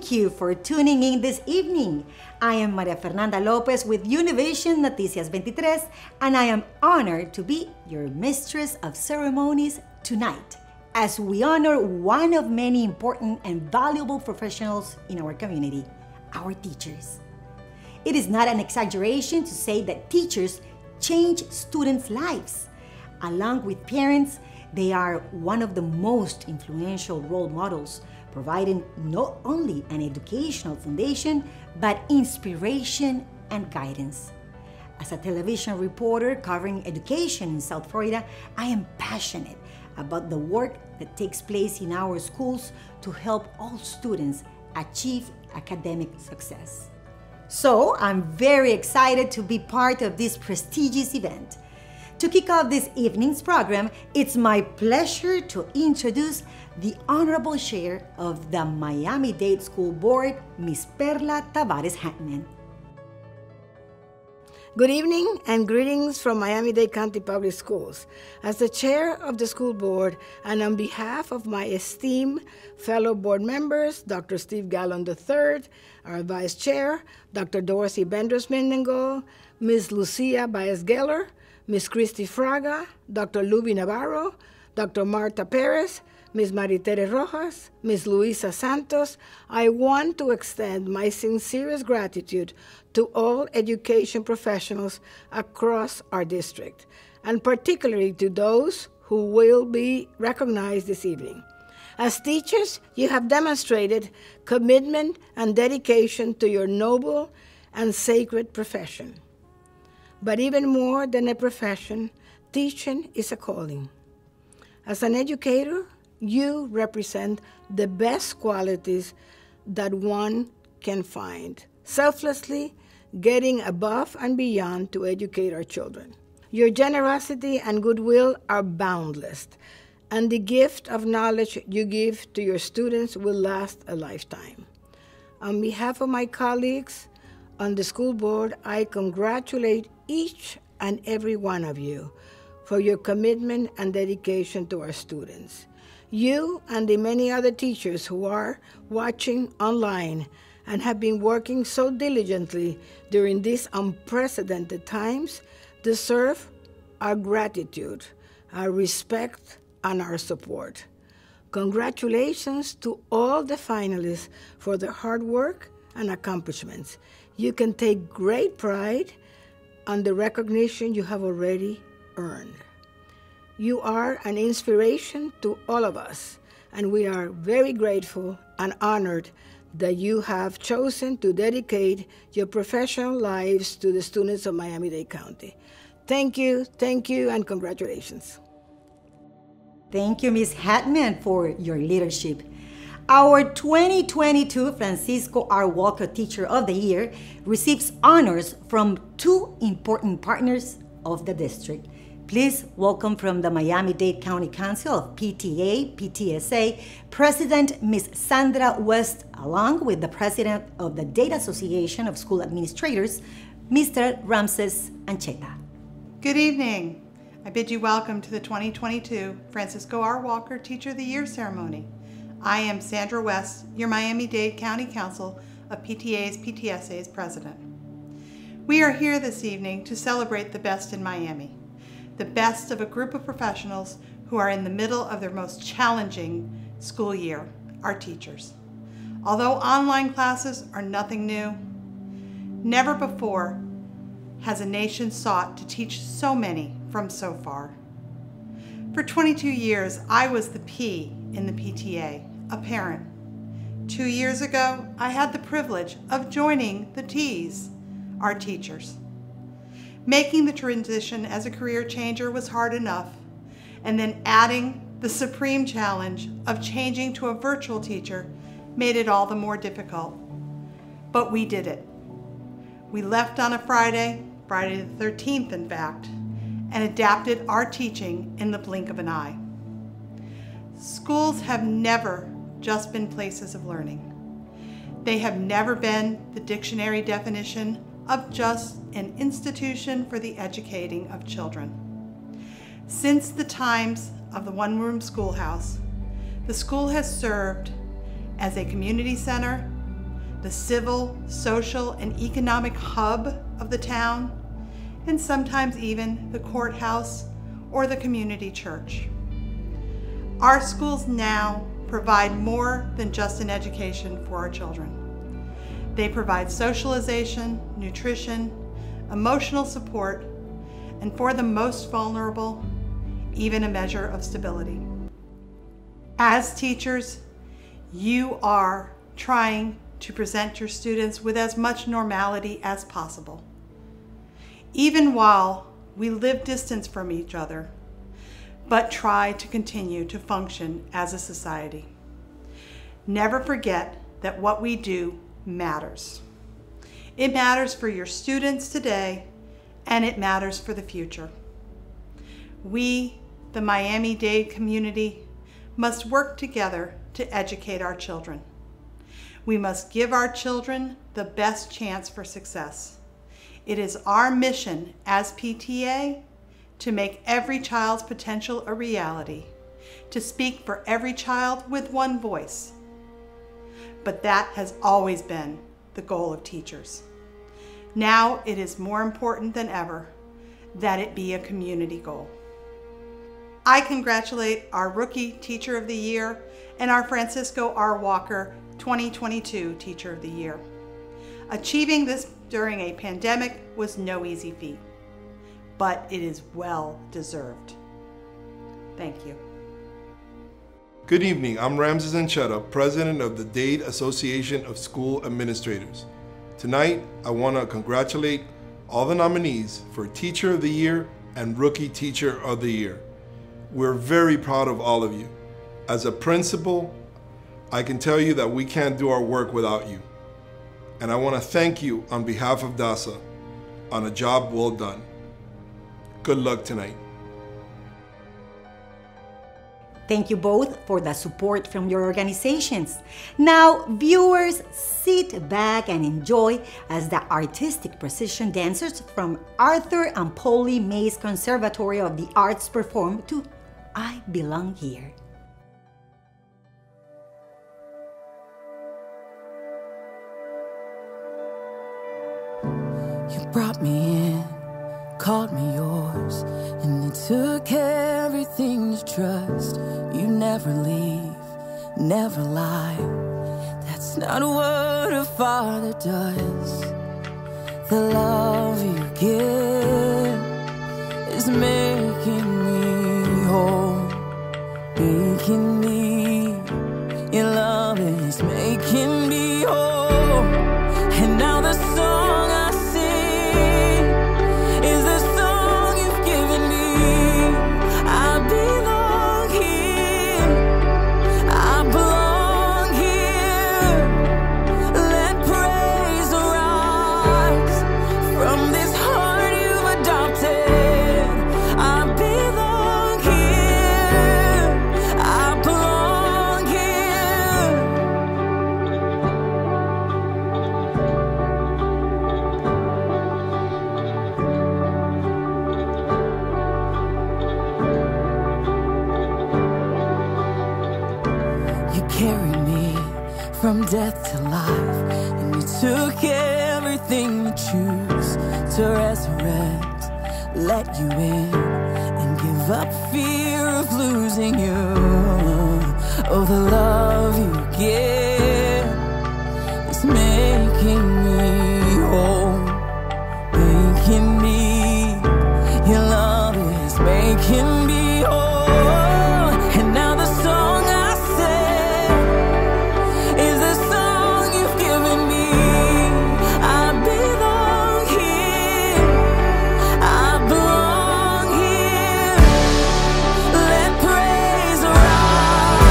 Thank you for tuning in this evening. I am Maria Fernanda Lopez with Univision Noticias 23, and I am honored to be your mistress of ceremonies tonight as we honor one of many important and valuable professionals in our community, our teachers. It is not an exaggeration to say that teachers change students' lives. Along with parents, they are one of the most influential role models, providing not only an educational foundation, but inspiration and guidance. As a television reporter covering education in South Florida, I am passionate about the work that takes place in our schools to help all students achieve academic success. So I'm very excited to be part of this prestigious event. To kick off this evening's program, it's my pleasure to introduce the Honorable Chair of the Miami-Dade School Board, Ms. Perla Tavares-Hatman. Good evening and greetings from Miami-Dade County Public Schools. As the chair of the school board and on behalf of my esteemed fellow board members, Dr. Steve Gallon III, our vice chair, Dr. Dorothy Benders-Mendengo, Ms. Lucia Baez-Geller, Ms. Christy Fraga, Dr. Luby Navarro, Dr. Marta Perez, Ms. Maritere Rojas, Ms. Luisa Santos, I want to extend my sincerest gratitude to all education professionals across our district, and particularly to those who will be recognized this evening. As teachers, you have demonstrated commitment and dedication to your noble and sacred profession. But even more than a profession, teaching is a calling. As an educator, you represent the best qualities that one can find, selflessly getting above and beyond to educate our children. Your generosity and goodwill are boundless, and the gift of knowledge you give to your students will last a lifetime. On behalf of my colleagues on the school board, I congratulate each and every one of you for your commitment and dedication to our students. You and the many other teachers who are watching online and have been working so diligently during these unprecedented times deserve our gratitude, our respect, and our support. Congratulations to all the finalists for their hard work and accomplishments. You can take great pride on the recognition you have already earned. You are an inspiration to all of us, and we are very grateful and honored that you have chosen to dedicate your professional lives to the students of Miami-Dade County. Thank you, and congratulations. Thank you, Ms. Hatman, for your leadership. Our 2022 Francisco R. Walker Teacher of the Year receives honors from two important partners of the district. Please welcome from the Miami-Dade County Council of PTSA President Ms. Sandra West, along with the President of the Dade Association of School Administrators, Mr. Ramses Ancheta. Good evening. I bid you welcome to the 2022 Francisco R. Walker Teacher of the Year ceremony. I am Sandra West, your Miami-Dade County Council of PTSA's President. We are here this evening to celebrate the best in Miami, the best of a group of professionals who are in the middle of their most challenging school year, our teachers. Although online classes are nothing new, never before has a nation sought to teach so many from so far. For 22 years, I was the P in the PTA, a parent. 2 years ago, I had the privilege of joining the T's, our teachers. Making the transition as a career changer was hard enough, and then adding the supreme challenge of changing to a virtual teacher made it all the more difficult. But we did it. We left on a Friday the 13th in fact, and adapted our teaching in the blink of an eye. Schools have never just been places of learning. They have never been the dictionary definition of just an institution for the educating of children. Since the times of the one-room schoolhouse, the school has served as a community center, the civil, social, and economic hub of the town, and sometimes even the courthouse or the community church. Our schools now provide more than just an education for our children. They provide socialization, nutrition, emotional support, and for the most vulnerable, even a measure of stability. As teachers, you are trying to present your students with as much normality as possible. Even while we live distance from each other, but try to continue to function as a society. Never forget that what we do matters. It matters for your students today, and it matters for the future. We, the Miami-Dade community, must work together to educate our children. We must give our children the best chance for success. It is our mission as PTA to make every child's potential a reality, to speak for every child with one voice. But that has always been the goal of teachers. Now it is more important than ever that it be a community goal. I congratulate our Rookie Teacher of the Year and our Francisco R. Walker 2022 Teacher of the Year. Achieving this during a pandemic was no easy feat, but it is well deserved. Thank you. Good evening, I'm Ramses Anchetta, President of the Dade Association of School Administrators. Tonight, I want to congratulate all the nominees for Teacher of the Year and Rookie Teacher of the Year. We're very proud of all of you. As a principal, I can tell you that we can't do our work without you. And I want to thank you on behalf of DASA on a job well done. Good luck tonight. Thank you both for the support from your organizations. Now, viewers, sit back and enjoy as the artistic precision dancers from Arthur and Polly Mays Conservatory of the Arts perform to I Belong Here. You brought me in, called me yours, and it took everything to trust. You never leave, never lie. That's not what a father does. The love you give is making me whole, making me, your love is making me whole. And now the song I sing is the song you've given me. I belong here, I belong here. Let praise arise from this heart you've adopted. I belong here, I belong here. You carried me from death to life, and you took everything to choose to resurrect, let you in, and give up fear of losing you. Oh, the love you give is making me whole, making me, your love is making me whole. And now the song I sing is the song you've given me. I belong here, I belong here. Let praise arise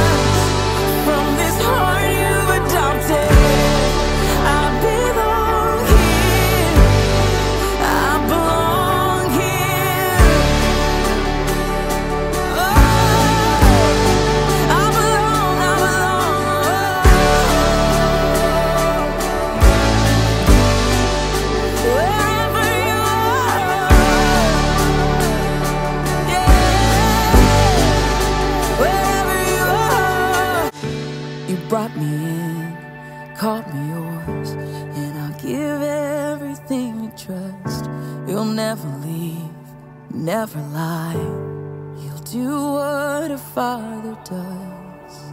never lie. You'll do what a father does.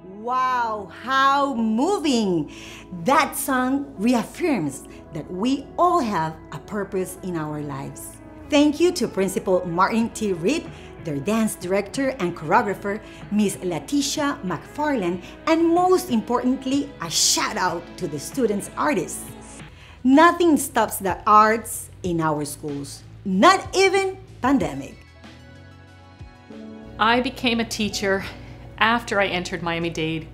Wow, how moving! That song reaffirms that we all have a purpose in our lives. Thank you to Principal Martin T. Reed, their dance director and choreographer, Miss Leticia McFarland, and most importantly, a shout out to the students' artists. Nothing stops the arts in our schools, not even pandemic. I became a teacher after I entered Miami-Dade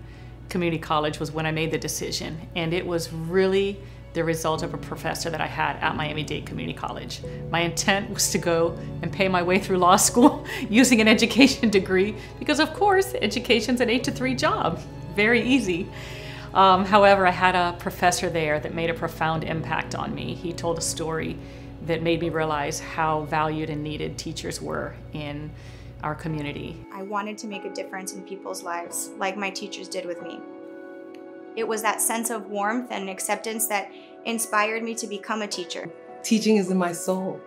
Community College was when I made the decision, and it was really the result of a professor that I had at Miami-Dade Community College. My intent was to go and pay my way through law school using an education degree because, of course, education's an 8-to-3 job. Very easy. However, I had a professor there that made a profound impact on me. He told a story that made me realize how valued and needed teachers were in our community. I wanted to make a difference in people's lives, like my teachers did with me. It was that sense of warmth and acceptance that inspired me to become a teacher. Teaching is in my soul.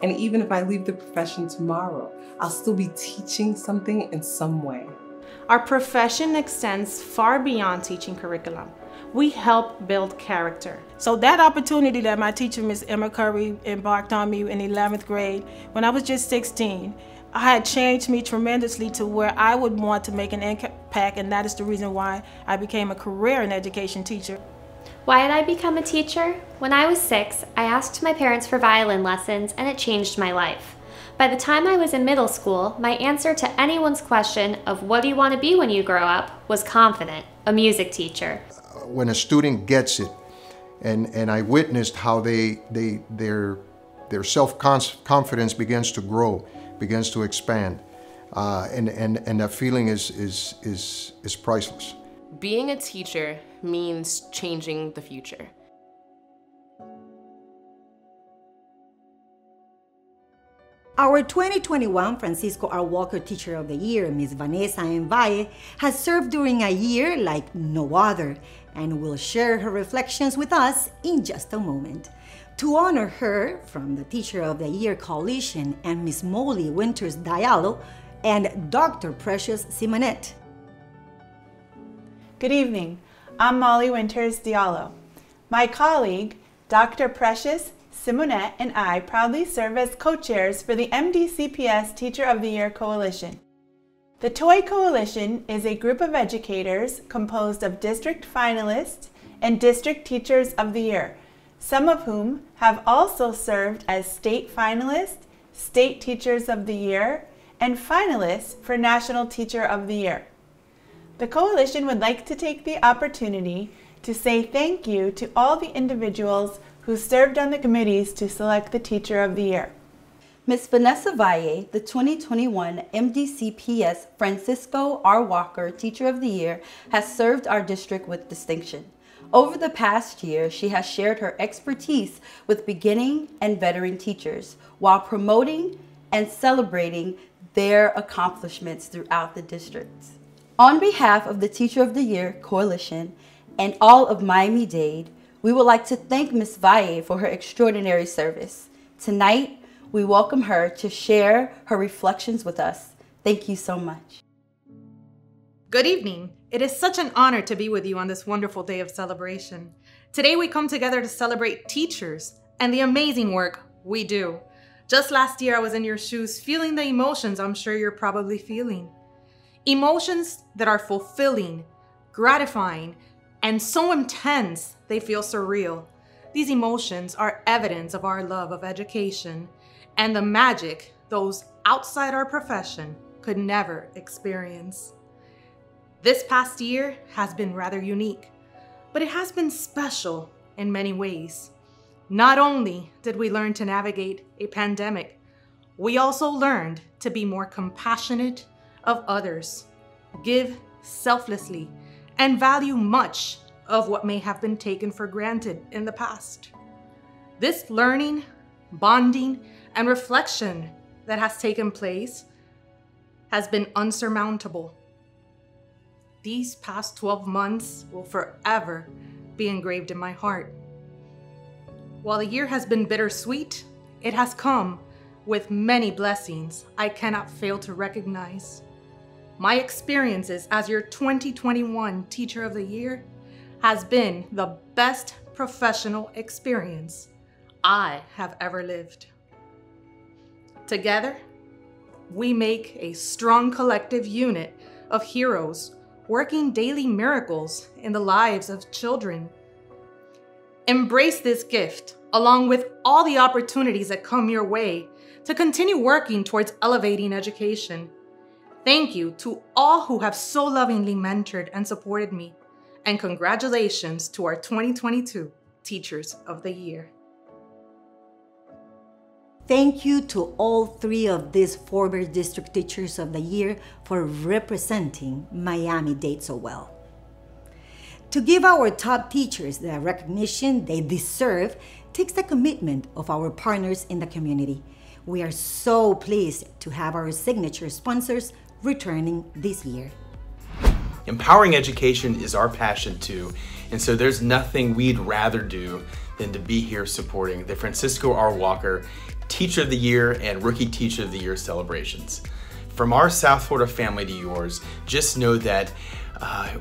And even if I leave the profession tomorrow, I'll still be teaching something in some way. Our profession extends far beyond teaching curriculum. We help build character. So that opportunity that my teacher, Miss Emma Curry, embarked on me in 11th grade, when I was just 16, had changed me tremendously to where I would want to make an impact, and that is the reason why I became a career in education teacher. Why did I become a teacher? When I was 6, I asked my parents for violin lessons, and it changed my life. By the time I was in middle school, my answer to anyone's question of what do you want to be when you grow up was confident, a music teacher. When a student gets it, and I witnessed how their self-confidence begins to grow, begins to expand, and that feeling is priceless. Being a teacher means changing the future. Our 2021 Francisco R. Walker Teacher of the Year, Ms. Vanessa M. Valle, has served during a year like no other and will share her reflections with us in just a moment. To honor her, from the Teacher of the Year Coalition and Ms. Molly Winters Diallo and Dr. Precious Simonet. Good evening. I'm Molly Winters Diallo. My colleague, Dr. Precious Simonet, and I proudly serve as co-chairs for the M-DCPS Teacher of the Year Coalition. The TOY Coalition is a group of educators composed of district finalists and district teachers of the year, some of whom have also served as state finalists, state teachers of the year, and finalists for National Teacher of the Year. The coalition would like to take the opportunity to say thank you to all the individuals who served on the committees to select the Teacher of the Year. Ms. Vanessa Valle, the 2021 M-DCPS Francisco R. Walker Teacher of the Year, has served our district with distinction. Over the past year, she has shared her expertise with beginning and veteran teachers while promoting and celebrating their accomplishments throughout the district. On behalf of the Teacher of the Year Coalition and all of Miami-Dade, we would like to thank Ms. Valle for her extraordinary service. Tonight, we welcome her to share her reflections with us. Thank you so much. Good evening. It is such an honor to be with you on this wonderful day of celebration. Today we come together to celebrate teachers and the amazing work we do. Just last year I was in your shoes feeling the emotions I'm sure you're probably feeling. Emotions that are fulfilling, gratifying, and so intense they feel surreal. These emotions are evidence of our love of education and the magic those outside our profession could never experience. This past year has been rather unique, but it has been special in many ways. Not only did we learn to navigate a pandemic, we also learned to be more compassionate of others, give selflessly, and value much of what may have been taken for granted in the past. This learning, bonding, and reflection that has taken place has been unsurmountable. These past 12 months will forever be engraved in my heart. While the year has been bittersweet, it has come with many blessings I cannot fail to recognize. My experiences as your 2021 Teacher of the Year has been the best professional experience I have ever lived. Together, we make a strong collective unit of heroes working daily miracles in the lives of children. Embrace this gift, along with all the opportunities that come your way, to continue working towards elevating education. Thank you to all who have so lovingly mentored and supported me, and congratulations to our 2022 Teachers of the Year. Thank you to all 3 of these former District Teachers of the Year for representing Miami-Dade so well. To give our top teachers the recognition they deserve takes the commitment of our partners in the community. We are so pleased to have our signature sponsors returning this year. Empowering education is our passion too, and so there's nothing we'd rather do than to be here supporting the Francisco R. Walker Teacher of the Year and Rookie Teacher of the Year celebrations. From our South Florida family to yours, just know that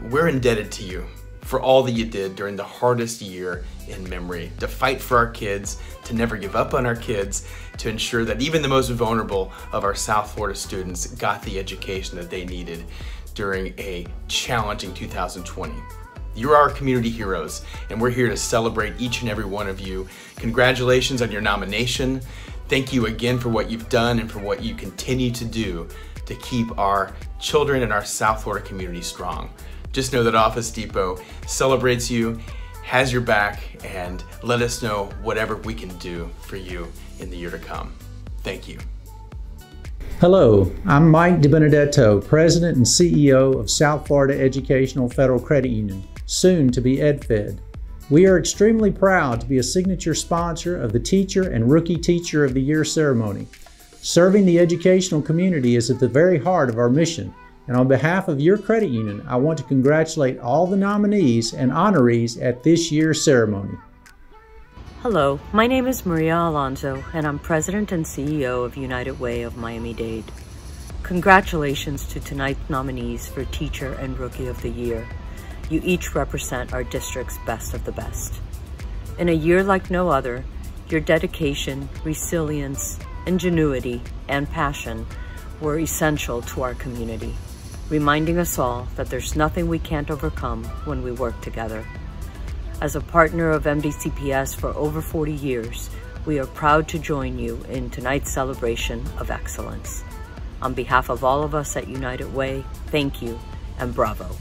we're indebted to you for all that you did during the hardest year in memory, to fight for our kids, to never give up on our kids, to ensure that even the most vulnerable of our South Florida students got the education that they needed during a challenging 2020. You're our community heroes, and we're here to celebrate each and every one of you. Congratulations on your nomination. Thank you again for what you've done and for what you continue to do to keep our children and our South Florida community strong. Just know that Office Depot celebrates you, has your back, and let us know whatever we can do for you in the year to come. Thank you. Hello, I'm Mike DiBenedetto, President and CEO of South Florida Educational Federal Credit Union, soon to be EdFed. We are extremely proud to be a signature sponsor of the Teacher and Rookie Teacher of the Year ceremony. Serving the educational community is at the very heart of our mission, and on behalf of your credit union, I want to congratulate all the nominees and honorees at this year's ceremony. Hello, my name is Maria Alonso, and I'm President and CEO of United Way of Miami-Dade. Congratulations to tonight's nominees for Teacher and Rookie of the Year. You each represent our district's best of the best. In a year like no other, your dedication, resilience, ingenuity, and passion were essential to our community, reminding us all that there's nothing we can't overcome when we work together. As a partner of M-DCPS for over 40 years, we are proud to join you in tonight's celebration of excellence. On behalf of all of us at United Way, thank you and bravo.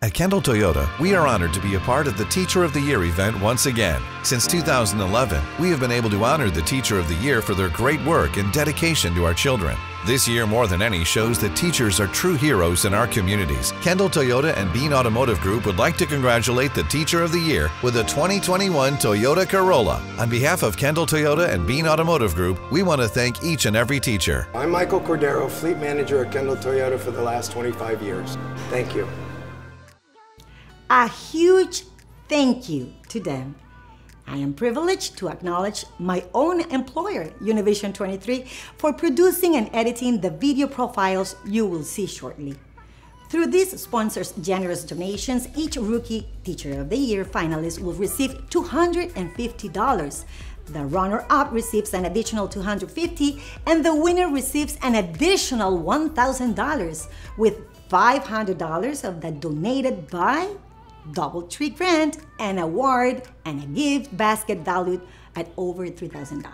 At Kendall Toyota, we are honored to be a part of the Teacher of the Year event once again. Since 2011, we have been able to honor the Teacher of the Year for their great work and dedication to our children. This year, more than any, shows that teachers are true heroes in our communities. Kendall Toyota and Bean Automotive Group would like to congratulate the Teacher of the Year with a 2021 Toyota Corolla. On behalf of Kendall Toyota and Bean Automotive Group, we want to thank each and every teacher. I'm Michael Cordero, Fleet Manager at Kendall Toyota for the last 25 years. Thank you. A huge thank you to them. I am privileged to acknowledge my own employer, Univision 23, for producing and editing the video profiles you will see shortly. Through these sponsors' generous donations, each Rookie Teacher of the Year finalist will receive $250. The runner-up receives an additional $250, and the winner receives an additional $1,000, with $500 of that donated by DoubleTree Grant, an award, and a gift basket valued at over $3,000.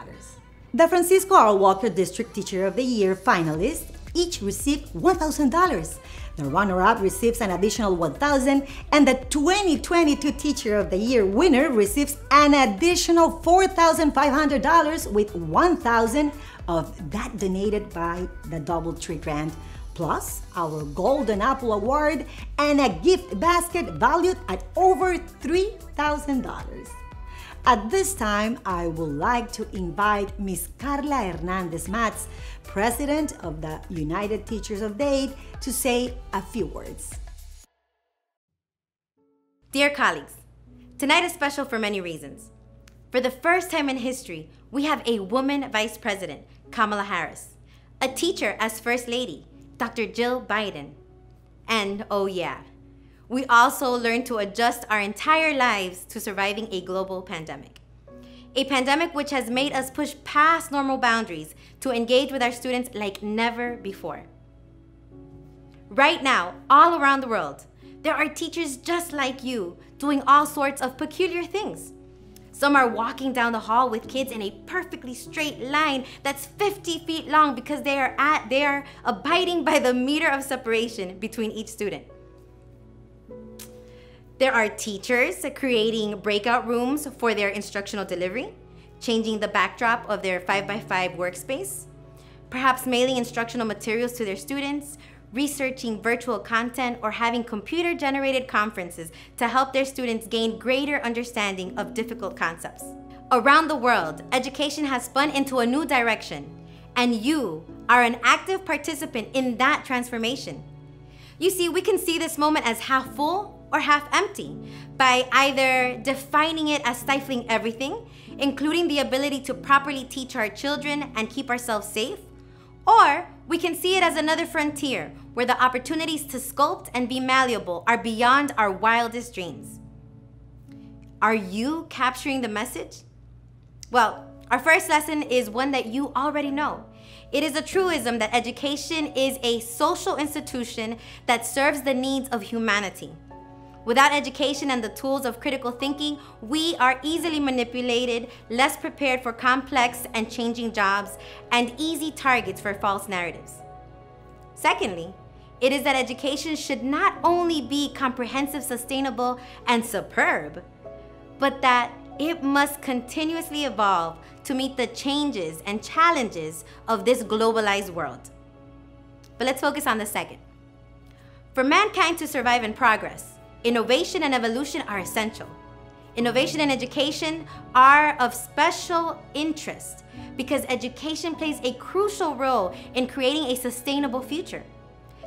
The Francisco R. Walker District Teacher of the Year finalists each receive $1,000. The runner-up receives an additional $1,000, and the 2022 Teacher of the Year winner receives an additional $4,500, with $1,000 of that donated by the DoubleTree Grant, plus our Golden Apple Award and a gift basket valued at over $3,000. At this time, I would like to invite Ms. Carla Hernandez Matz, President of the United Teachers of Dade, to say a few words. Dear colleagues, tonight is special for many reasons. For the first time in history, we have a woman Vice President, Kamala Harris, a teacher as First Lady, Dr. Jill Biden, and oh yeah, we also learned to adjust our entire lives to surviving a global pandemic. A pandemic which has made us push past normal boundaries to engage with our students like never before. Right now, all around the world, there are teachers just like you doing all sorts of peculiar things. Some are walking down the hall with kids in a perfectly straight line that's 50 feet long because they are abiding by the meter of separation between each student. There are teachers creating breakout rooms for their instructional delivery, changing the backdrop of their 5x5 workspace, perhaps mailing instructional materials to their students, researching virtual content, or having computer-generated conferences to help their students gain greater understanding of difficult concepts. Around the world, education has spun into a new direction, and you are an active participant in that transformation. You see, we can see this moment as half full or half empty by either defining it as stifling everything, including the ability to properly teach our children and keep ourselves safe, or we can see it as another frontier where the opportunities to sculpt and be malleable are beyond our wildest dreams. Are you capturing the message? Well, our first lesson is one that you already know. It is a truism that education is a social institution that serves the needs of humanity. Without education and the tools of critical thinking, we are easily manipulated, less prepared for complex and changing jobs, and easy targets for false narratives. Secondly, it is that education should not only be comprehensive, sustainable, and superb, but that it must continuously evolve to meet the changes and challenges of this globalized world. But let's focus on the second. For mankind to survive and progress, innovation and evolution are essential. Innovation and education are of special interest because education plays a crucial role in creating a sustainable future.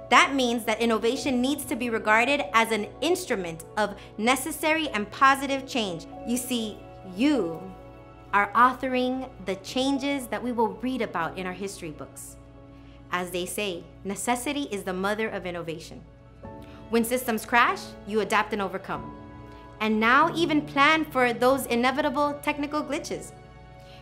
That means that innovation needs to be regarded as an instrument of necessary and positive change. You see, you are authoring the changes that we will read about in our history books. As they say, necessity is the mother of innovation. When systems crash, you adapt and overcome. And now even plan for those inevitable technical glitches.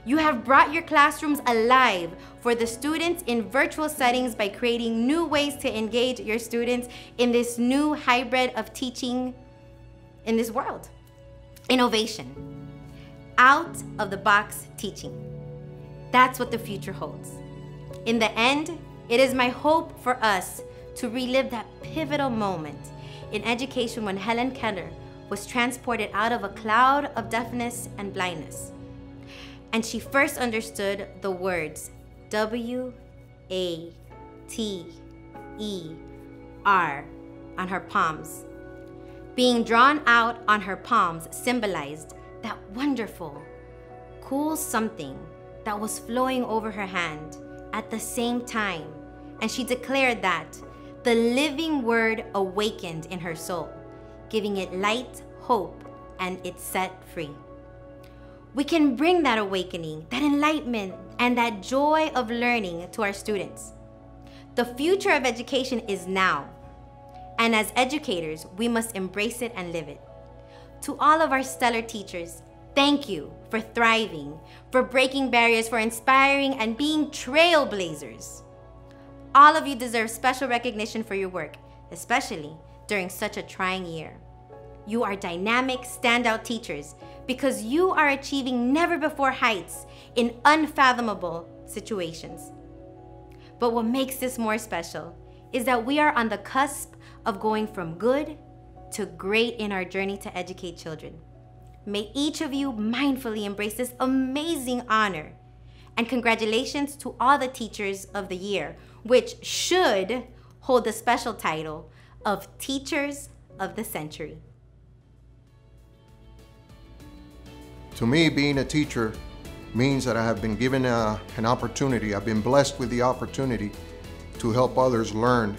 You have brought your classrooms alive for the students in virtual settings by creating new ways to engage your students in this new hybrid of teaching in this world. Innovation. Out of the box teaching. That's what the future holds. In the end, it is my hope for us to relive that pivotal moment in education when Helen Keller was transported out of a cloud of deafness and blindness. And she first understood the words W-A-T-E-R on her palms. Being drawn out on her palms symbolized that wonderful, cool something that was flowing over her hand at the same time. And she declared that the living word awakened in her soul, giving it light, hope, and it set free. We can bring that awakening, that enlightenment, and that joy of learning to our students. The future of education is now, and as educators, we must embrace it and live it. To all of our stellar teachers, thank you for thriving, for breaking barriers, for inspiring and being trailblazers. All of you deserve special recognition for your work, especially during such a trying year. You are dynamic, standout teachers because you are achieving never-before heights in unfathomable situations. But what makes this more special is that we are on the cusp of going from good to great in our journey to educate children. May each of you mindfully embrace this amazing honor. And congratulations to all the teachers of the year, which should hold the special title of Teachers of the Century. To me, being a teacher means that I have been given an opportunity, I've been blessed with the opportunity to help others learn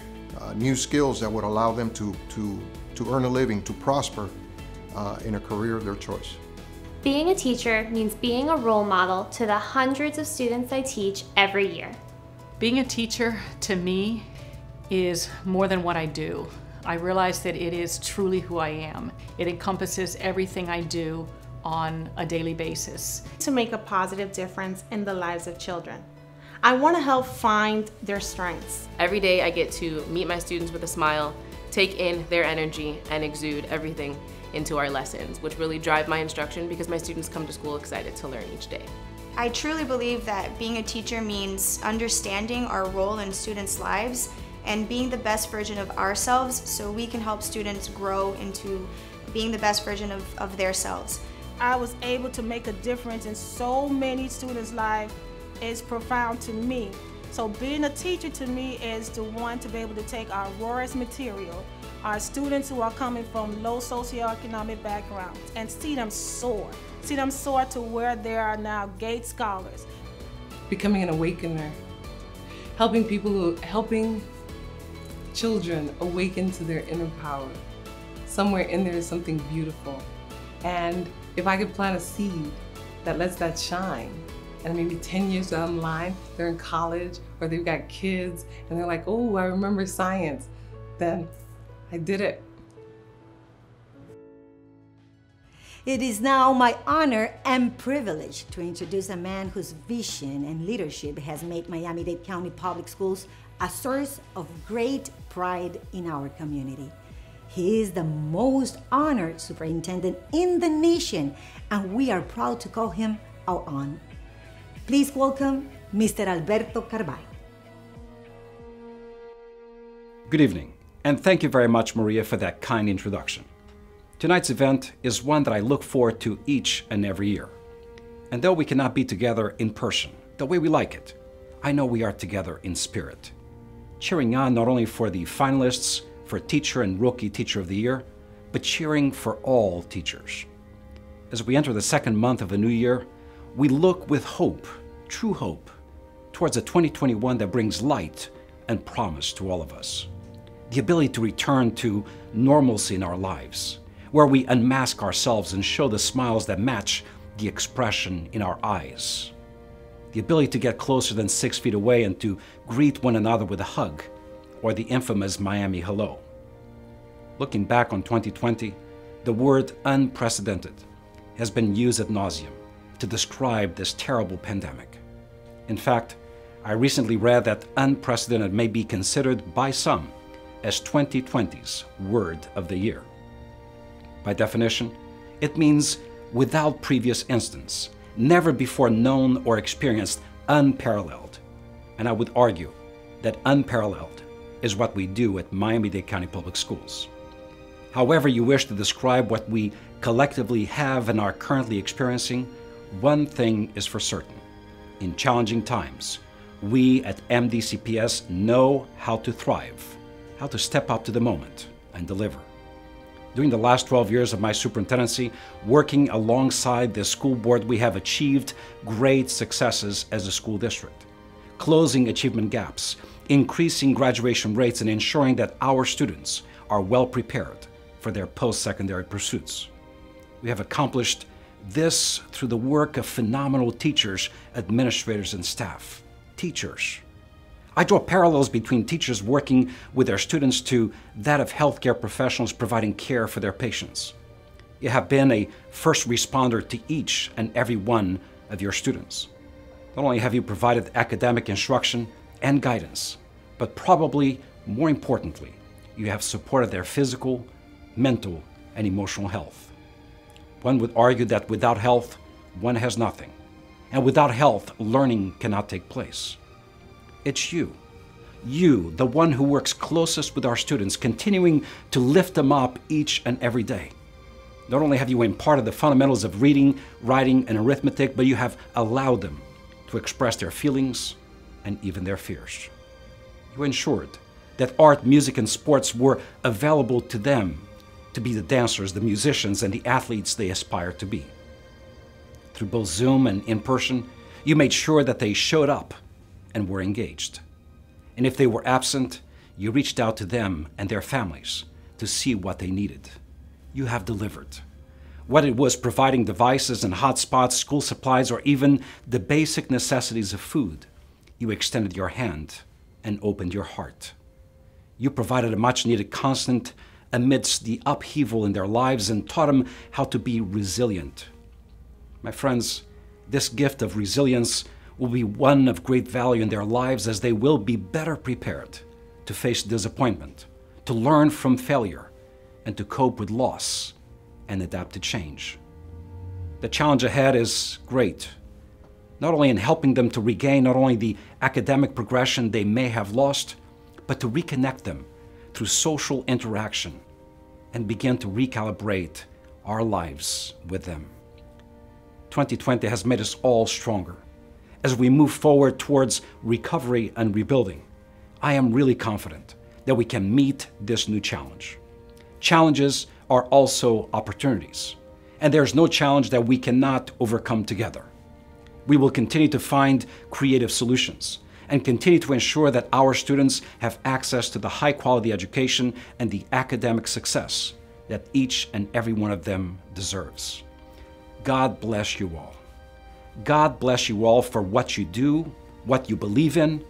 new skills that would allow them to earn a living, to prosper in a career of their choice. Being a teacher means being a role model to the hundreds of students I teach every year. Being a teacher, to me, is more than what I do. I realize that it is truly who I am. It encompasses everything I do on a daily basis. To make a positive difference in the lives of children. I want to help find their strengths. Every day I get to meet my students with a smile, take in their energy, and exude everything into our lessons, which really drive my instruction because my students come to school excited to learn each day. I truly believe that being a teacher means understanding our role in students' lives and being the best version of ourselves so we can help students grow into being the best version of their selves. I was able to make a difference in so many students' lives. Is profound to me. So being a teacher to me is to want to be able to take our rawest material, our students who are coming from low socioeconomic backgrounds, and see them soar to where they are now Gates scholars. Becoming an awakener, helping children awaken to their inner power. Somewhere in there is something beautiful. And if I could plant a seed that lets that shine, and maybe 10 years down the line, they're in college or they've got kids and they're like, oh, I remember science, then I did it. It is now my honor and privilege to introduce a man whose vision and leadership has made Miami-Dade County Public Schools a source of great pride in our community. He is the most honored superintendent in the nation, and we are proud to call him our own. Please welcome Mr. Alberto Carvalho. Good evening, and thank you very much, Maria, for that kind introduction. Tonight's event is one that I look forward to each and every year. And though we cannot be together in person the way we like it, I know we are together in spirit, cheering on not only for the finalists for Teacher and Rookie Teacher of the Year, but cheering for all teachers. As we enter the second month of a new year, we look with hope, true hope, towards a 2021 that brings light and promise to all of us. The ability to return to normalcy in our lives, where we unmask ourselves and show the smiles that match the expression in our eyes. The ability to get closer than 6 feet away and to greet one another with a hug, or the infamous Miami hello. Looking back on 2020, the word unprecedented has been used ad nauseum to describe this terrible pandemic. In fact, I recently read that unprecedented may be considered by some as 2020's word of the year. By definition, it means without previous instance, never before known or experienced, unparalleled. And I would argue that unparalleled is what we do at Miami-Dade County Public Schools. However you wish to describe what we collectively have and are currently experiencing, one thing is for certain. In challenging times, we at M-DCPS know how to thrive, how to step up to the moment and deliver. During the last 12 years of my superintendency, working alongside the school board, we have achieved great successes as a school district, closing achievement gaps, increasing graduation rates, and ensuring that our students are well prepared for their post-secondary pursuits. We have accomplished this through the work of phenomenal teachers, administrators, and staff. Teachers. I draw parallels between teachers working with their students to that of healthcare professionals providing care for their patients. You have been a first responder to each and every one of your students. Not only have you provided academic instruction and guidance, but probably more importantly, you have supported their physical, mental, and emotional health. One would argue that without health, one has nothing. And without health, learning cannot take place. It's you, the one who works closest with our students, continuing to lift them up each and every day. Not only have you imparted the fundamentals of reading, writing, and arithmetic, but you have allowed them to express their feelings and even their fears. You ensured that art, music, and sports were available to them to be the dancers, the musicians, and the athletes they aspire to be. through both Zoom and in person, you made sure that they showed up and were engaged. And if they were absent, you reached out to them and their families to see what they needed. You have delivered. Whether it was providing devices and hotspots, school supplies, or even the basic necessities of food, you extended your hand and opened your heart. You provided a much-needed constant amidst the upheaval in their lives and taught them how to be resilient. My friends, this gift of resilience will be one of great value in their lives, as they will be better prepared to face disappointment, to learn from failure, and to cope with loss and adapt to change. The challenge ahead is great, not only in helping them to regain not only the academic progression they may have lost, but to reconnect them through social interaction and begin to recalibrate our lives with them. 2020 has made us all stronger. As we move forward towards recovery and rebuilding, I am really confident that we can meet this new challenge. Challenges are also opportunities, and there's no challenge that we cannot overcome together. We will continue to find creative solutions and continue to ensure that our students have access to the high-quality education and the academic success that each and every one of them deserves. God bless you all. God bless you all for what you do, what you believe in,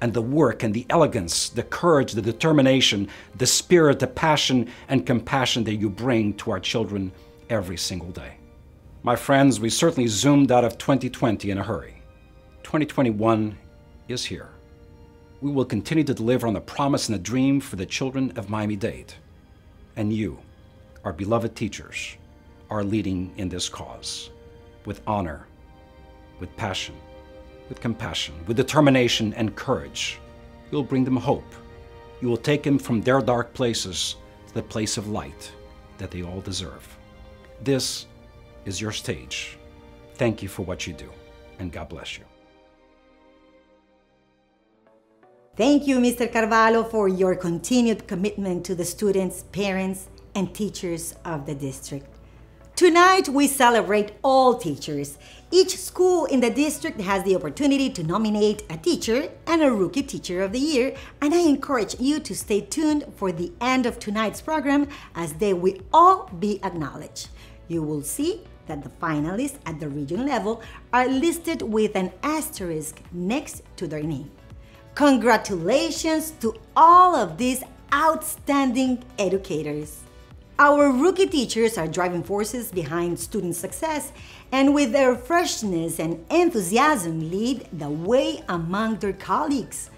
and the work and the elegance, the courage, the determination, the spirit, the passion, and compassion that you bring to our children every single day. My friends, we certainly zoomed out of 2020 in a hurry. 2021 is here. We will continue to deliver on the promise and the dream for the children of Miami-Dade. And you, our beloved teachers, are leading in this cause with honor, with passion, with compassion, with determination and courage. You'll bring them hope. You will take them from their dark places to the place of light that they all deserve. This is your stage. Thank you for what you do, and God bless you. Thank you, Mr. Carvalho, for your continued commitment to the students, parents, and teachers of the district. Tonight, we celebrate all teachers. Each school in the district has the opportunity to nominate a teacher and a Rookie Teacher of the Year, and I encourage you to stay tuned for the end of tonight's program, as they will all be acknowledged. You will see that the finalists at the region level are listed with an asterisk next to their name. Congratulations to all of these outstanding educators. Our rookie teachers are driving forces behind student success, and with their freshness and enthusiasm lead the way among their colleagues.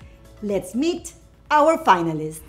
Let's meet our finalists.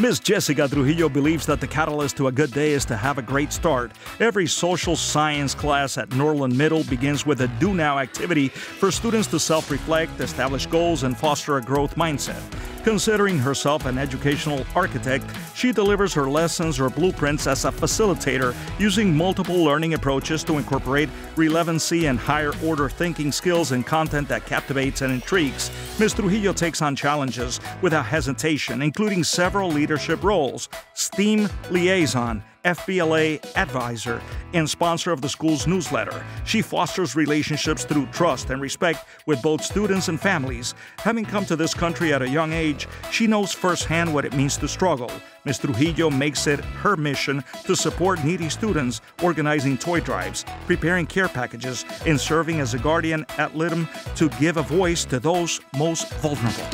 Ms. Jessica Trujillo believes that the catalyst to a good day is to have a great start. Every social science class at Norland Middle begins with a Do Now activity for students to self-reflect, establish goals, and foster a growth mindset. Considering herself an educational architect, she delivers her lessons or blueprints as a facilitator, using multiple learning approaches to incorporate relevancy and higher-order thinking skills and content that captivates and intrigues. Ms. Trujillo takes on challenges without hesitation, including several leadership roles: STEAM liaison, FBLA advisor, and sponsor of the school's newsletter. She fosters relationships through trust and respect with both students and families. Having come to this country at a young age, she knows firsthand what it means to struggle. Ms. Trujillo makes it her mission to support needy students, organizing toy drives, preparing care packages, and serving as a guardian ad litem to give a voice to those most vulnerable.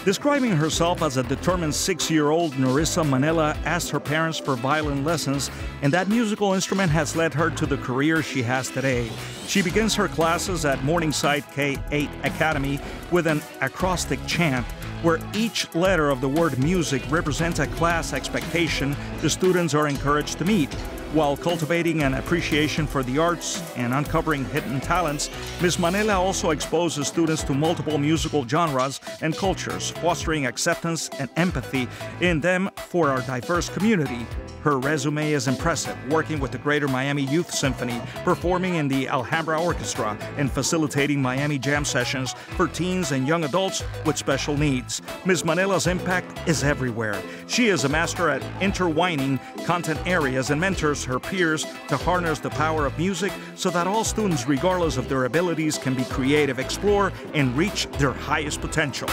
Describing herself as a determined 6-year-old, Narissa Manila asked her parents for violin lessons, and that musical instrument has led her to the career she has today. She begins her classes at Morningside K-8 Academy with an acrostic chant, where each letter of the word music represents a class expectation the students are encouraged to meet. While cultivating an appreciation for the arts and uncovering hidden talents, Ms. Manila also exposes students to multiple musical genres and cultures, fostering acceptance and empathy in them for our diverse community. Her resume is impressive, working with the Greater Miami Youth Symphony, performing in the Alhambra Orchestra, and facilitating Miami Jam sessions for teens and young adults with special needs. Ms. Manila's impact is everywhere. She is a master at intertwining content areas and mentors her peers to harness the power of music so that all students, regardless of their abilities, can be creative, explore, and reach their highest potential.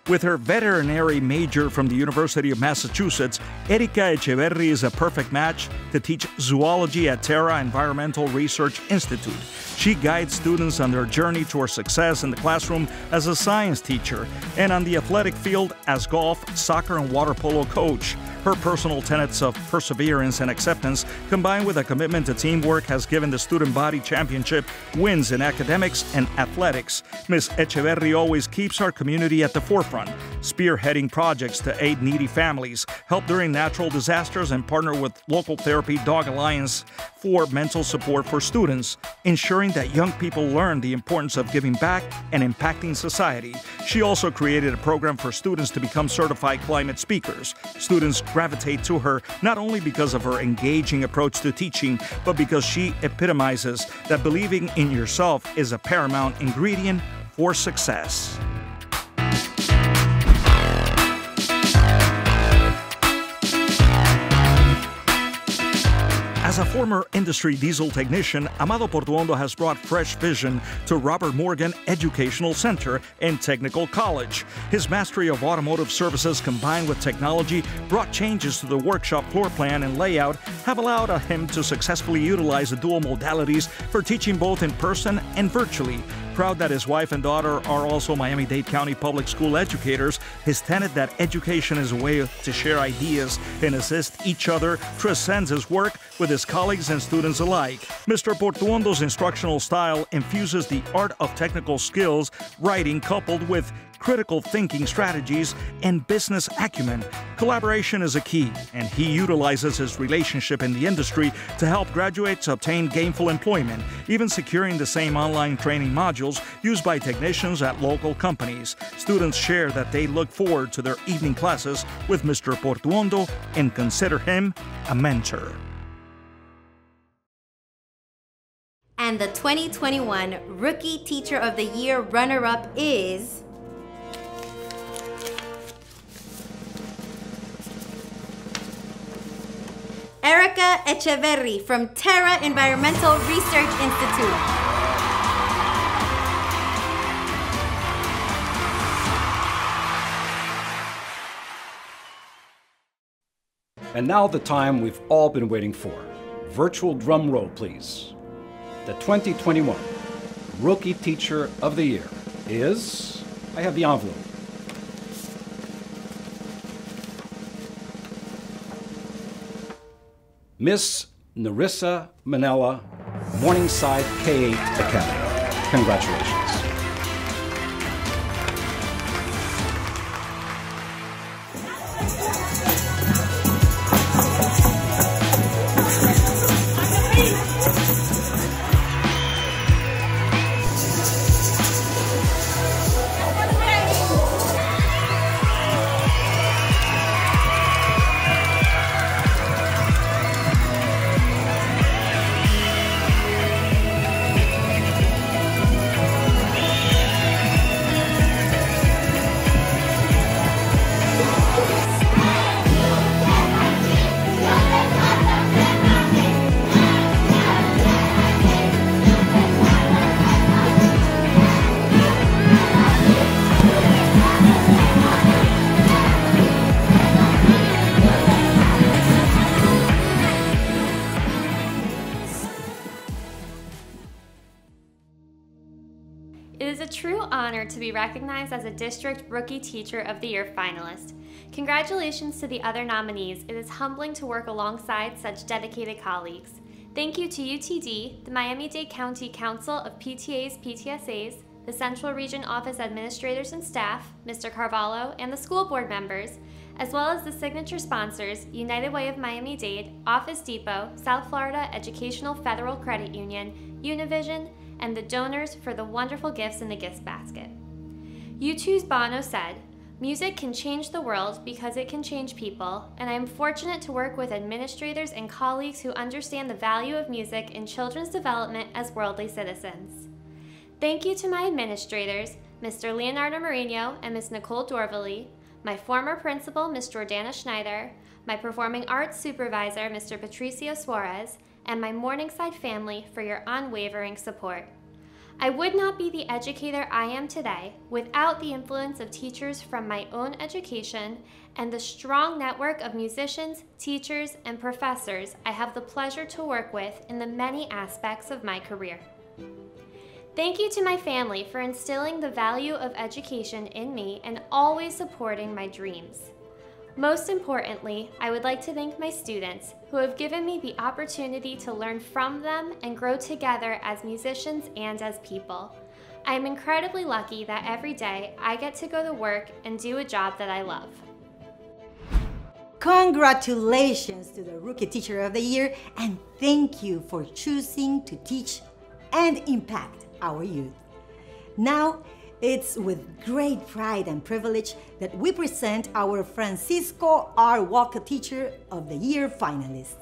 With her veterinary major from the University of Massachusetts, Erika Echeverri is a perfect match to teach zoology at Terra Environmental Research Institute. She guides students on their journey toward success in the classroom as a science teacher and on the athletic field as golf, soccer, and water polo coach. Her personal tenets of perseverance and acceptance, combined with a commitment to teamwork, has given the student body championship wins in academics and athletics. Ms. Echeverri always keeps our community at the forefront, spearheading projects to aid needy families, help during natural disasters, and partner with local Therapy Dog Alliance for mental support for students, ensuring that young people learn the importance of giving back and impacting society. She also created a program for students to become certified climate speakers. Students gravitate to her not only because of her engaging approach to teaching, but because she epitomizes that believing in yourself is a paramount ingredient for success. As a former industry diesel technician, Amado Portuondo has brought fresh vision to Robert Morgan Educational Center and Technical College. His mastery of automotive services combined with technology brought changes to the workshop floor plan and layout have allowed him to successfully utilize the dual modalities for teaching both in person and virtually. Proud that his wife and daughter are also Miami-Dade County Public School educators, his tenet that education is a way to share ideas and assist each other transcends his work with his colleagues and students alike. Mr. Portuondo's instructional style infuses the art of technical skills, writing coupled with critical thinking strategies, and business acumen. Collaboration is a key, and he utilizes his relationship in the industry to help graduates obtain gainful employment, even securing the same online training modules used by technicians at local companies. Students share that they look forward to their evening classes with Mr. Portuondo and consider him a mentor. And the 2021 Rookie Teacher of the Year runner-up is Erika Echeverri from Terra Environmental Research Institute. And now the time we've all been waiting for. Virtual drum roll, please. The 2021 Rookie Teacher of the Year is, I have the envelope. Miss Narissa Manella, Morningside K-8 Academy. Congratulations. It is a true honor to be recognized as a District Rookie Teacher of the Year finalist. Congratulations to the other nominees. It is humbling to work alongside such dedicated colleagues. Thank you to UTD, the Miami-Dade County Council of PTAs, PTSAs, the Central Region Office Administrators and staff, Mr. Carvalho, and the school board members, as well as the signature sponsors, United Way of Miami-Dade, Office Depot, South Florida Educational Federal Credit Union, Univision, and the donors for the wonderful gifts in the gift basket. U2's Bono said, Music can change the world because it can change people, and I am fortunate to work with administrators and colleagues who understand the value of music in children's development as worldly citizens. Thank you to my administrators, Mr. Leonardo Marino and Ms. Nicole Dorvally, my former principal, Ms. Jordana Schneider, my performing arts supervisor, Mr. Patricio Suarez, and my Morningside family for your unwavering support. I would not be the educator I am today without the influence of teachers from my own education and the strong network of musicians, teachers, and professors I have the pleasure to work with in the many aspects of my career. Thank you to my family for instilling the value of education in me and always supporting my dreams. Most importantly, I would like to thank my students who have given me the opportunity to learn from them and grow together as musicians and as people. I am incredibly lucky that every day I get to go to work and do a job that I love. Congratulations to the Rookie Teacher of the Year, and thank you for choosing to teach and impact our youth. Now, it's with great pride and privilege that we present our Francisco R. Walker Teacher of the Year finalists.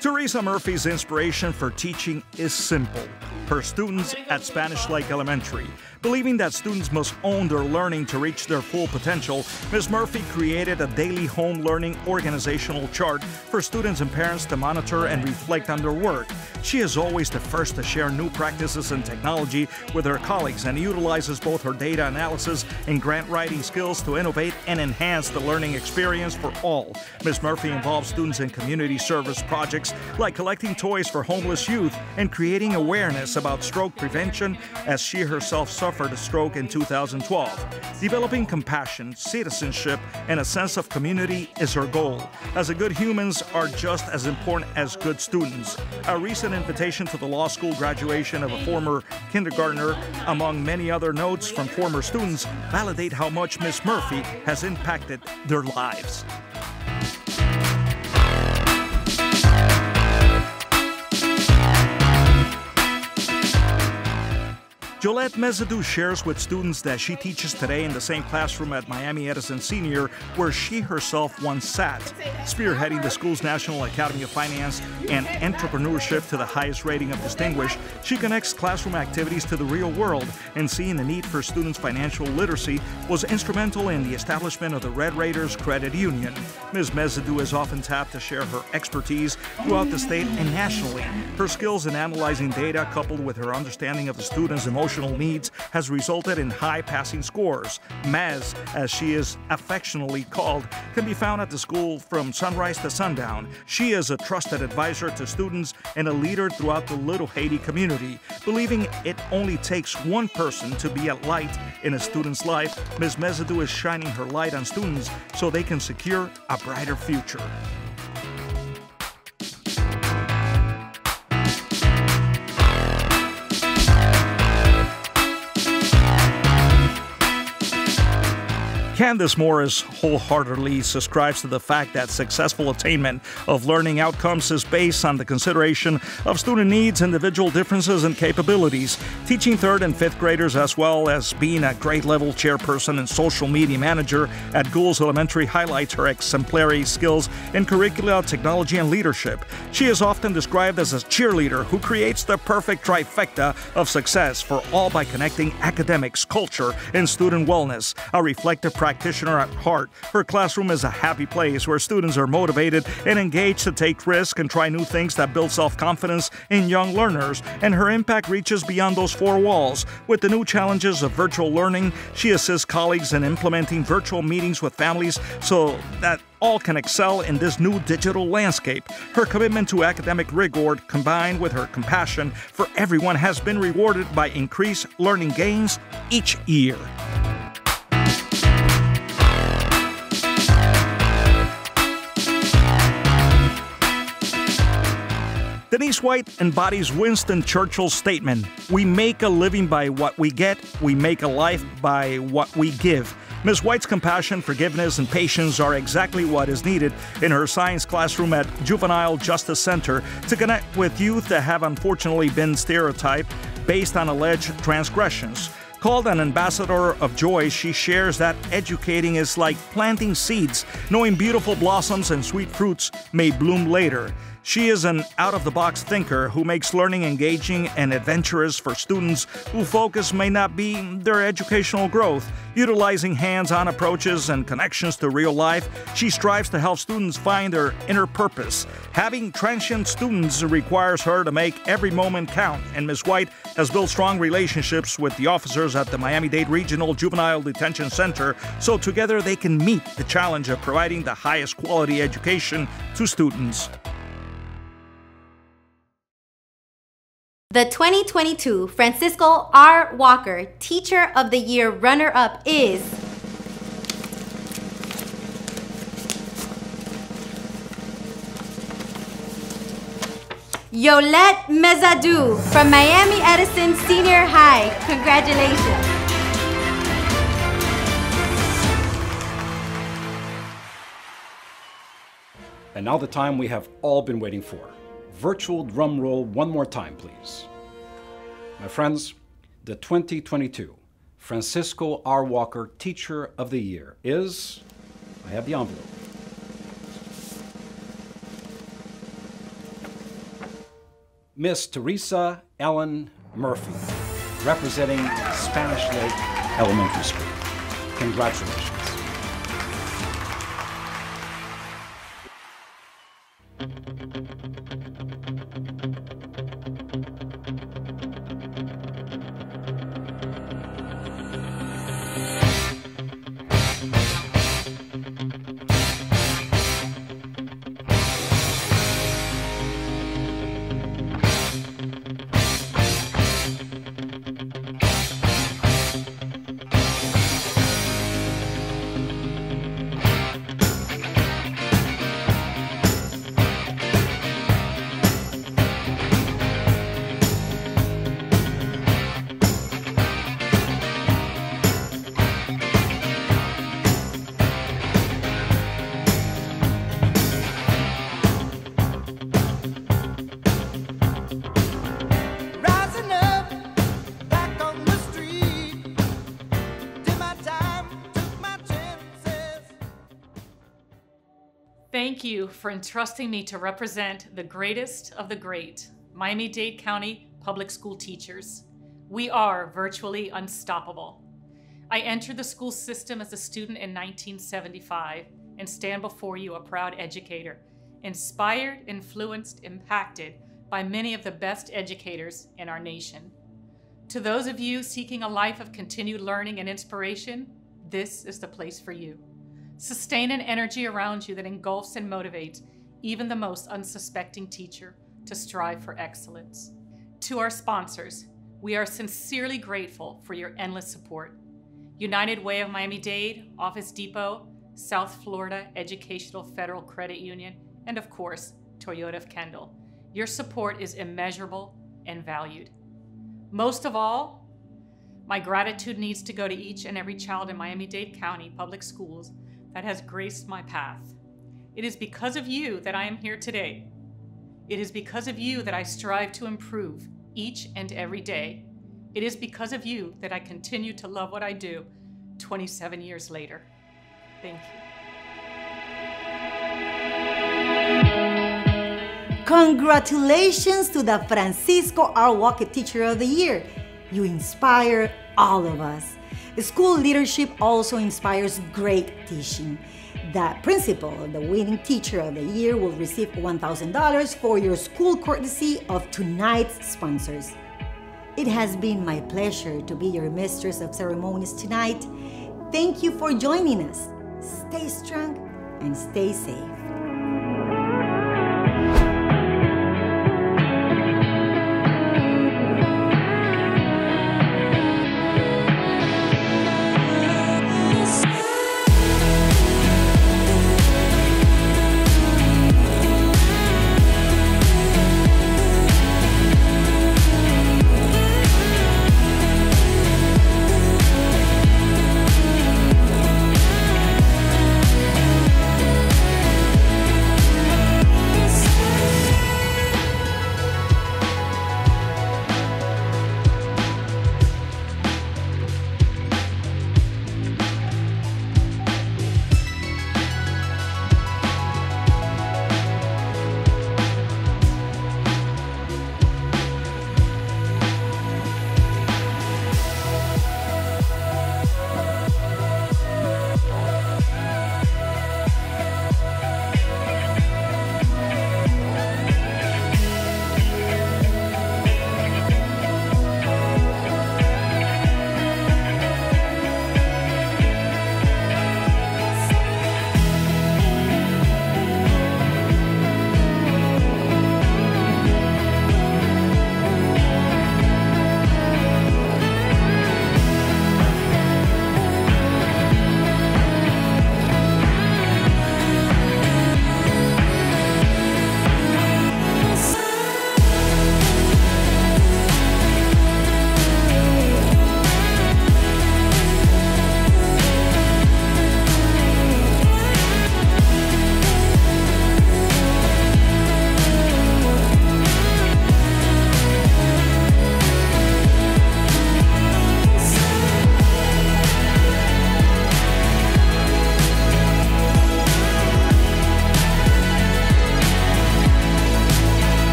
Teresa Murphy's inspiration for teaching is simple. Her students at Spanish Lake Elementary. Believing that students must own their learning to reach their full potential, Ms. Murphy created a daily home learning organizational chart for students and parents to monitor and reflect on their work. She is always the first to share new practices and technology with her colleagues and utilizes both her data analysis and grant writing skills to innovate and enhance the learning experience for all. Ms. Murphy involves students in community service projects like collecting toys for homeless youth and creating awareness about stroke prevention, as she herself suffered a stroke in 2012. Developing compassion, citizenship, and a sense of community is her goal, as the good humans are just as important as good students. A recent invitation to the law school graduation of a former kindergartner, among many other notes from former students, validate how much Ms. Murphy has impacted their lives. Jolette Mezadou shares with students that she teaches today in the same classroom at Miami Edison Senior, where she herself once sat. Spearheading the school's National Academy of Finance and Entrepreneurship to the highest rating of distinguished, she connects classroom activities to the real world, and seeing the need for students' financial literacy was instrumental in the establishment of the Red Raiders Credit Union. Ms. Mezadou is often tapped to share her expertise throughout the state and nationally. Her skills in analyzing data, coupled with her understanding of the students' emotional needs, has resulted in high passing scores. Maz, as she is affectionately called, can be found at the school from sunrise to sundown. She is a trusted advisor to students and a leader throughout the Little Haiti community. Believing it only takes one person to be a light in a student's life, Ms. Mezadou is shining her light on students so they can secure a brighter future. Candace Morris wholeheartedly subscribes to the fact that successful attainment of learning outcomes is based on the consideration of student needs, individual differences, and capabilities. Teaching 3rd and 5th graders, as well as being a grade-level chairperson and social media manager at Goulds Elementary, highlights her exemplary skills in curricula, technology, and leadership. She is often described as a cheerleader who creates the perfect trifecta of success for all by connecting academics, culture, and student wellness. A reflective practitioner at heart, her classroom is a happy place where students are motivated and engaged to take risks and try new things that build self-confidence in young learners, and her impact reaches beyond those 4 walls. With the new challenges of virtual learning, she assists colleagues in implementing virtual meetings with families so that all can excel in this new digital landscape. Her commitment to academic rigor, combined with her compassion for everyone, has been rewarded by increased learning gains each year. Denise White embodies Winston Churchill's statement, "We make a living by what we get, we make a life by what we give." Ms. White's compassion, forgiveness, and patience are exactly what is needed in her science classroom at Juvenile Justice Center to connect with youth that have unfortunately been stereotyped based on alleged transgressions. Called an ambassador of joy, she shares that educating is like planting seeds, knowing beautiful blossoms and sweet fruits may bloom later. She is an out-of-the-box thinker who makes learning engaging and adventurous for students whose focus may not be their educational growth. Utilizing hands-on approaches and connections to real life, she strives to help students find their inner purpose. Having transient students requires her to make every moment count, and Ms. White has built strong relationships with the officers at the Miami-Dade Regional Juvenile Detention Center, so together they can meet the challenge of providing the highest quality education to students. The 2022 Francisco R. Walker Teacher of the Year runner-up is Yolette Mezadou from Miami-Edison Senior High. Congratulations. And now the time we have all been waiting for. Virtual drum roll one more time, please. My friends, the 2022 Francisco R. Walker Teacher of the Year is, I have the envelope. Miss Teresa Ellen Murphy, representing Spanish Lake Elementary School. Congratulations. Thank you for entrusting me to represent the greatest of the great, Miami-Dade County public school teachers. We are virtually unstoppable. I entered the school system as a student in 1975 and stand before you a proud educator, inspired, influenced, impacted by many of the best educators in our nation. To those of you seeking a life of continued learning and inspiration, this is the place for you. Sustain an energy around you that engulfs and motivates even the most unsuspecting teacher to strive for excellence. To our sponsors, we are sincerely grateful for your endless support. United Way of Miami-Dade, Office Depot, South Florida Educational Federal Credit Union, and of course, Toyota of Kendall. Your support is immeasurable and valued. Most of all, my gratitude needs to go to each and every child in Miami-Dade County Public Schools that has graced my path. It is because of you that I am here today. It is because of you that I strive to improve each and every day. It is because of you that I continue to love what I do 27 years later. Thank you. Congratulations to the Francisco R. Walker Teacher of the Year. You inspire all of us. School leadership also inspires great teaching. The principal of the winning Teacher of the Year will receive $1,000 for your school courtesy of tonight's sponsors. It has been my pleasure to be your mistress of ceremonies tonight. Thank you for joining us. Stay strong and stay safe.